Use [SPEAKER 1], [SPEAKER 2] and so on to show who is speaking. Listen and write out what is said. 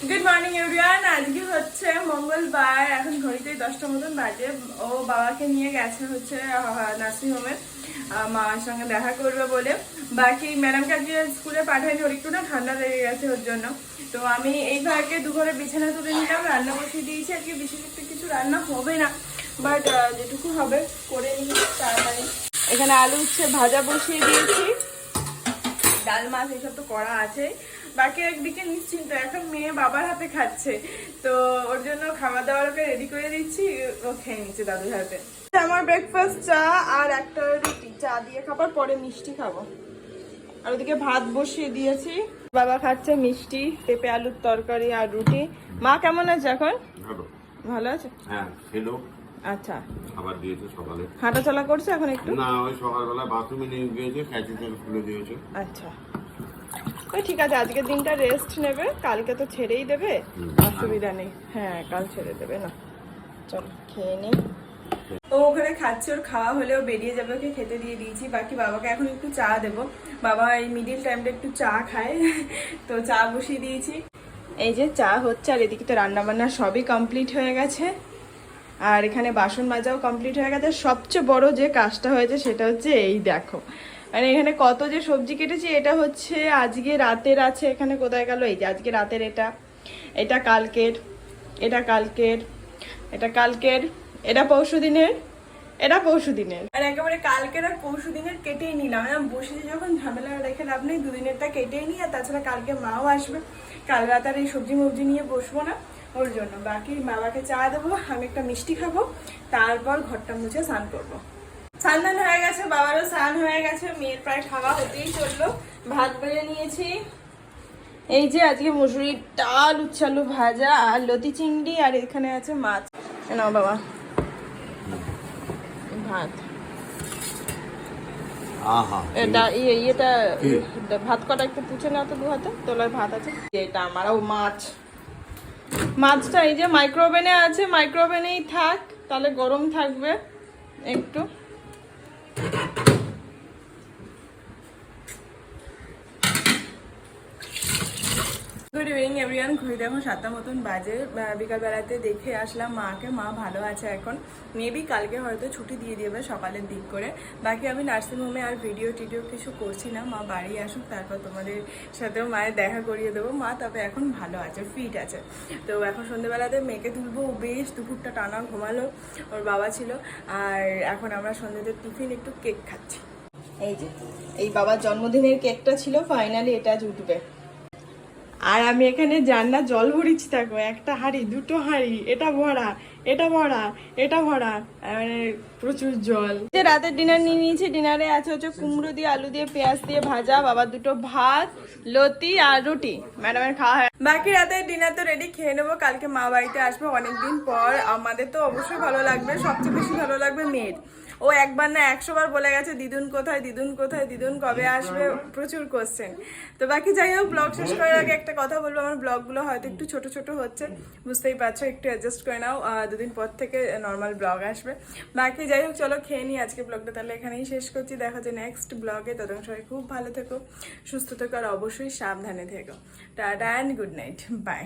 [SPEAKER 1] Good morning everyone. আজকে হচ্ছে মঙ্গলবার, এখন ঘড়িতেই 10টার মতন বাজে। ও বাবাকে নিয়ে গেছে হচ্ছে নার্সিং হোমে মার সঙ্গে দেখা করবে বলে। বাকি ম্যাডামকে আজকে স্কুলে পাঠাইনি, ওর একটু না ঠান্ডা লেগে গেছে ওর জন্য। তো আমি এই ভাগে দুঘরে বিছানা তুলে নিলাম, রান্না বসিয়ে দিয়েছি। আজকে বেশি কিছু রান্না হবে না, বাট যেটুকু হবে করে নিই তাড়াতাড়ি। এখানে আলু উচ্ছে ভাজা বসিয়ে দিয়েছি, ডাল মাছ এইসব তো করা আছে। বাকি একদিকে নিশ্চিন্ত, এখন মেয়ে বাবার হাতে খাচ্ছে, তো ওর জন্য খাবার দাবারকে রেডি করে দিচ্ছি, ও খেয়ে নিচ্ছে দাদুর হাতে। আমার ব্রেকফাস্ট চা আর একটা রুটি, চা দিয়ে খাবার পরে মিষ্টি খাবো। আর ওদিকে ভাত বসিয়ে দিয়েছি, বাবা খাচ্ছে মিষ্টি, পেঁপে আলুর তরকারি আর রুটি। মা কেমন আছে এখন? ভালো আছে।
[SPEAKER 2] হ্যাঁ খেলো।
[SPEAKER 1] আচ্ছা,
[SPEAKER 2] খাবার দিয়েছে সকালে।
[SPEAKER 1] হাঁটা চলা করছে এখন একটু?
[SPEAKER 2] না, ওই সকালবেলা বাথরুমে নিয়ে গিয়েছে, ক্যাচি থেকে খুলে দিয়েছে।
[SPEAKER 1] আচ্ছা, তো ঠিক আছে, আজকের দিনটা রেস্ট নেবে, কালকে তো ছেড়েই দেবে, অসুবিধা নেই। হ্যাঁ, কাল ছেড়ে দেবে না। চলো খেয়ে নি। ও ওখানে খাচ্ছে, ওর খাওয়া হলেও বেরিয়ে যাবে, ওকে খেতে দিয়ে দিয়েছি। বাকি বাবাকে এখন একটু চা দেবো, বাবা এই মিডিল টাইমটা একটু চা খায়, তো চা বসিয়ে দিয়েছি। এই যে চা হচ্ছে, আর এদিকে তো রান্না বান্না সবই কমপ্লিট হয়ে গেছে, আর এখানে বাসন মাজাও কমপ্লিট হয়ে গেছে। সবচেয়ে বড় যে কাজটা হয়েছে সেটা হচ্ছে এই দেখো, মানে এখানে কত যে সবজি কেটেছি। এটা হচ্ছে আজকে রাতের আছে, এখানে কোথায় গেল? এই যে আজকে রাতের, এটা কালকের, এটা কালকের, এটা কালকের, এটা পরশু দিনের, এটা পরশু দিনের, আর একেবারে কালকের আর পরশু দিনের কেটেই নিলাম। বসে যখন ঝামেলা রেখে লাভ নেই, দুদিনেরটা কেটেই নিই। আর তাছাড়া কালকে মাও আসবে, কাল রাত আর এই সবজি মবজি নিয়ে বসবো না, ওর জন্য। বাকি বাবাকে চা দেবো, আমি একটা মিষ্টি খাবো, তারপর ঘরটা মুছে স্নান করবো। স্নান হয়ে গেছে, বাবারও স্নান হয়ে গেছে, মেয়ের প্রায় খাওয়া হতেই চললো। ভাত বেড়ে নিয়েছি, এই যে আজকে মুসুরির ডাল, উচ্ছালু ভাজা আর লতি চিংড়ি, আর এখানে আছে মাছ। নাও বাবা ভাত। এটা ইয়েটা ভাত কটা একটু পুছে না তো, দু হাতে তোলার ভাত আছে। এটা আমারও মাছ, মাছটা এই যে মাইক্রোওভেনে আছে, মাইক্রোওভেনেই থাক, তাহলে গরম থাকবে একটু। Good evening everyone. ঘুরে দেখো 7টা মতন বাজে। বিকালবেলাতে দেখে আসলাম মাকে, মা ভালো আছে এখন, মেবি কালকে হয়তো ছুটি দিয়ে দেবে সকালের দিক করে। বাকি আমি নার্সিংহোমে আর ভিডিও টিডিও কিছু করছি না, মা বাড়ি আসুক, তারপর তোমাদের সাথেও মায়ের দেখা করিয়ে দেবো। মা তবে এখন ভালো আছে, ফিট আছে। তো এখন সন্ধ্যেবেলাতে মেয়েকে তুলবো, বেশ দুপুরটা টানা ঘুমালো, ওর বাবা ছিল। আর এখন আমরা সন্ধ্যেতে টিফিন একটু কেক খাচ্ছি। এই যে এই বাবার জন্মদিনের কেকটা ছিল, ফাইনালি এটা উঠবে। আর আমি এখানে জান্না জল ভরিছি, থাকো একটা হাঁড়ি, দুটো হাঁড়ি, এটা ভরা, এটা ভরা, এটা ভরা, মানে প্রচুর জল। রাতের ডিনার নিয়ে নিয়েছি, ডিনারে আছে হচ্ছে কুমড়ো দিয়ে আলু দিয়ে পেঁয়াজ দিয়ে ভাজা, বাবার দুটো ভাত, লতি আর রুটি, ম্যাডামের খাওয়া হয়। বাকি রাতের ডিনার তো রেডি, খেয়ে নেবো। কালকে মা বাড়িতে আসবে অনেকদিন পর, আমাদের তো অবশ্যই ভালো লাগবে, সবচেয়ে বেশি ভালো লাগবে মেয়ের। ও একবার না 100 বার বলে গেছে দিদুন কোথায়, দিদুন কোথায়, দিদুন কবে আসবে, প্রচুর কোশ্চেন। তো বাকি যাই হোক, ব্লগ শেষ করার আগে একটা কথা বলবো, আমার ব্লগগুলো হয়তো একটু ছোট ছোট হচ্ছে, বুঝতেই পারছো, একটু অ্যাডজাস্ট করে নাও। 2 দিন পর থেকে নর্মাল ব্লগ আসবে। বাকি যাই হোক, চলো খেয়ে নিই। আজকে ব্লগটা তাহলে এখানেই শেষ করছি, দেখা যায় নেক্সট ব্লগে। ততক্ষণ সবাই খুব ভালো থেকো, সুস্থ থেকো, আর অবশ্যই সাবধানে থেকো। Tata and good night, by.